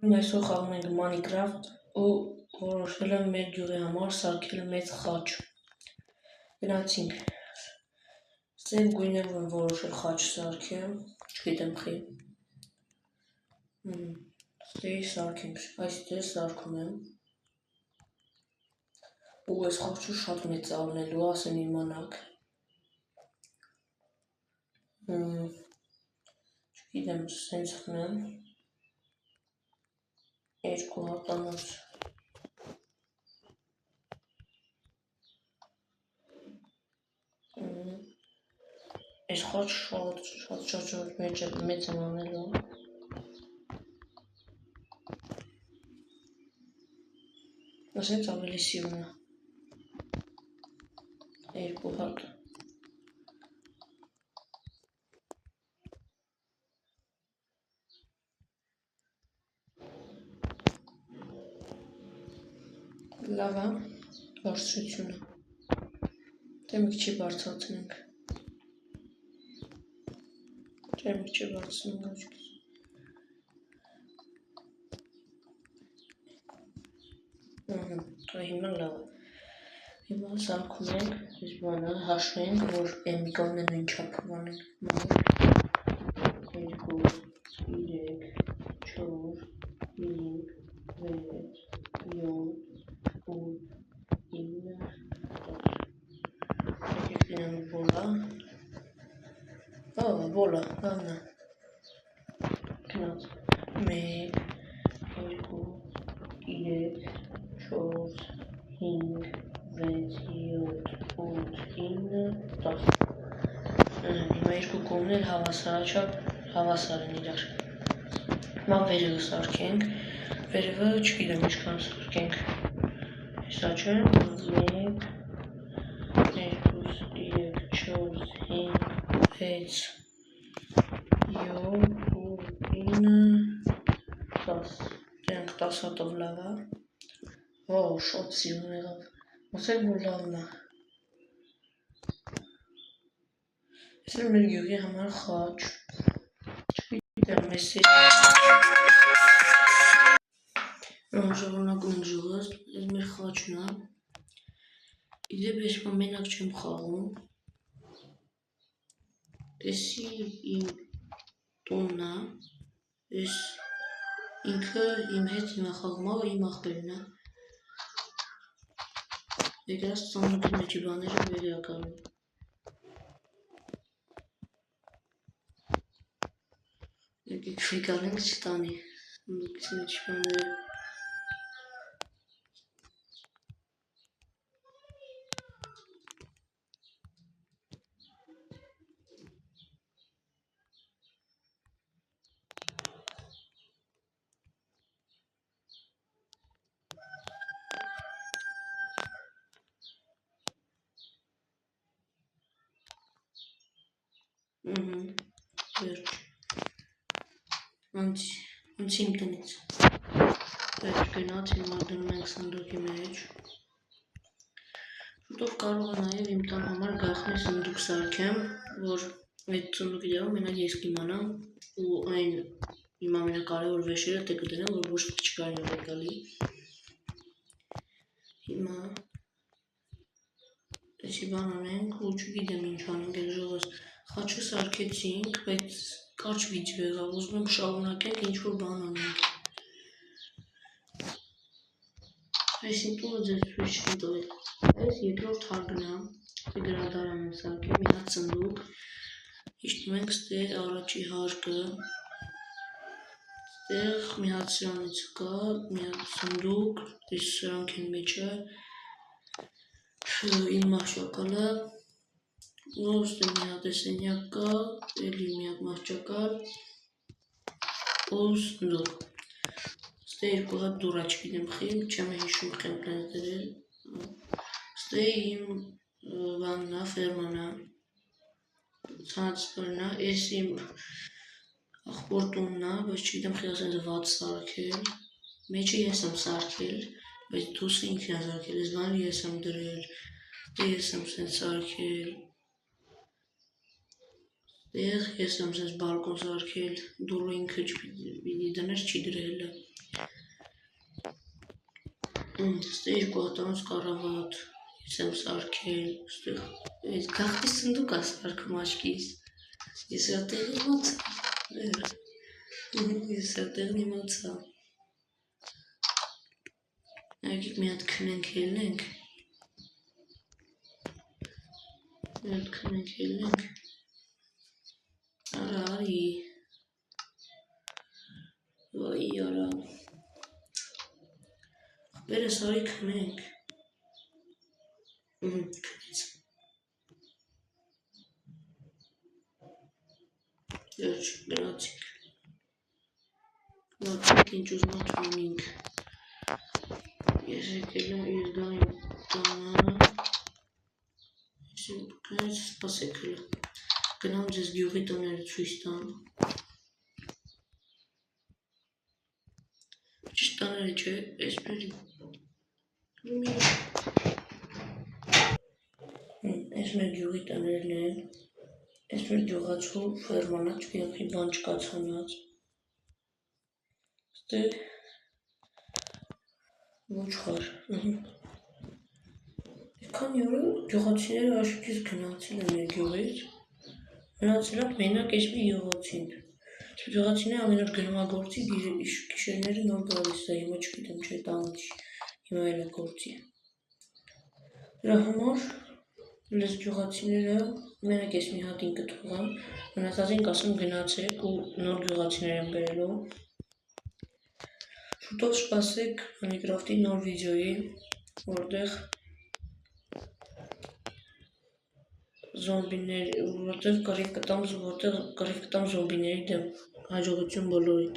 Այսօր խաղում ենք Minecraft ու որոշել եմ մեր գյուղի համար սարքել մեծ խաչ։ Գնացինք։ Սև գույնով եմ որոշել խաչ սարքեմ, չգիտեմ խի։ Ստեի սարքենք, այստեղ սարքում եմ։ Ու այս խաչը շատ մեծ ալնելու, ասեն իմանաք։ Չգիտեմ, սենց խնեմ։ Երկու հատանոց։ Այս խաչ շատ մեծ եմ անելու։ Ասենց ավելի սիրուն է։ Երկու հատ։ Լավ է, բարձրությունը։ Դե մի քիչ բարձրացնենք։ Չէ, մի քիչ բարձրացնենք աչքից։ Հիմա լավ է։ Հիմա սարքում ենք, այս բանը հաշվենք, որ մի կողմն է նույն չափով անենք։ 1, 2, 3, 4, 5, 6, 7, 8, 9, 10։ Եկեք դինենք բոլա։ Բոլա, լավն է։ Գնաց։ 1, 2, 3, 4, 5, 6, 7, 8, 9, 10։ Հիմա երկու կողմն էլ հավասար են իրար։ Հիմա վերևը սարքենք։ Վերևը չգիտեմ ինչքան սարքենք։ Հեսա չէ։ 1, 2, 3, 4, 5, 6, 7, 8, 9, 10։ Դրանք 10 հատով լավ է։ Շատ սիրուն եղավ։ Ոսեք որ լավն է։ Ես էլ մեր գյուղի համար խաչ։ Չգիտեմ, մեսի։ Շարունակում ենք ժողովը, այս մեր խաչն է։ Իդեպ ես մենակ չեմ խաղում։ Էսի իմ տունն է։ Ես ինքը իմ հետ հիմա խաղում է, իմ ախպերն է։ Եկրած ծանոթի մեջի բաները վերականում։ Եկեք ֆիկարենք չտանի։ Սանդուկից մեջ բաները։ Վերջ։ Անց իմ տնից։ Վերջ գնաց, հիմա դնում ենք սանդուկի մեջ։ Շուտով կարող է նաև իմ տան համար գաղտնի սանդուկ սարքեմ, որ այդ սանդուկի դերում մենակ ես կիմանամ ու այն իմ ամենակարևոր վեշերը տեղ կդնեմ, որ ոչ ոք չկարի նոր գալի։ Հիմա այսի բան անենք ու չգիտեմ ինչ անենք այդ ժողովս։ Խաչը սարքեցինք, բայց կարճ վիդեո եղավ, ուզում եմ շարունակենք ինչ-որ բան անենք։ Այս իմ տունը ձեզ ցույց չեմ տվել։ Այս երկրորդ հարկն է, գրադարան եմ սարքել, մի հատ սնդուկ։ Հիշտում ենք ստեղ առաջի հարկը։ Ստեղ մի հատ սրանից կա, մի հատ սնդուկ, այս սրանք են մեջը։ Իմ մահճակալը։ Ու ստեղ մի հատ սենյակ կա, էլի մի հատ մահճակալ։ Ու սնդուկ։ Ստեղ երկու հատ դուռա չգիտեմ խի, չեմ հիշում խեմ տենց դրել։ Ստեղ իմ բանն է, ֆերման է։ Ցանցորն է, էս իմ ախպոր տունն է, բայց չգիտեմ խի ասենց վատ սարքել։ Մեջը ես եմ սարքել, բայց դուսը ինքն է սարքել, այս բանը ես եմ դրել։ Ես եմ սենց սարքել։ Ստեղ ես եմ սենց բալկոն սարքել, դուռը ինքը չպիտի դներ չի դրել։ Ստեղ երկու հատանոց կառավատ, ես եմ սարքել, ստեղ այս գաղթի սնդուկ է սարքում աչքիս, ես այդտեղ իմացա, եկեք մի հատ քնենք ելնենք, արա արի, վայի արա, վերես արի քնենք, քնեց, վերջ գրացինք, լացինք ինչ ուզմատ վանինք, ես եկել եմ ես գամ իմ տանը, ես իմ կնեց սպասեք հլը, գնամ ձեզ գյուղի տները ցույց տամ, ճիշտ տաները չէ, էսպերի, այս մեր գյուղի տներն են, այս մեր գյուղացու ֆերման է, չկյանքի բան չկա ցանած, ստեղ ոչխար, քանի օրը գյուղացիները աշուկից գնացել են մեր գյուղից, մնացել է մենակ այս մի յուղացին, գյուղացիները ամեն օր գնում է գործի, գիշերները նոր գալիս է, հիմա չգիտեմ չէ տանը չի, հիմա էլ է գործի, դրա համար լես գյուղացիները մենակ ես մի հատ ինքը թողամ, մնացածին կասեմ գնացեք ու նոր գյուղացիներ եմ բերելու, շուտով սպասեք Minecraft-ի նոր վիդեոյի, որտեղ կռիվ կտամ զոմբիների դեմ, հաջողություն բոլորիդ։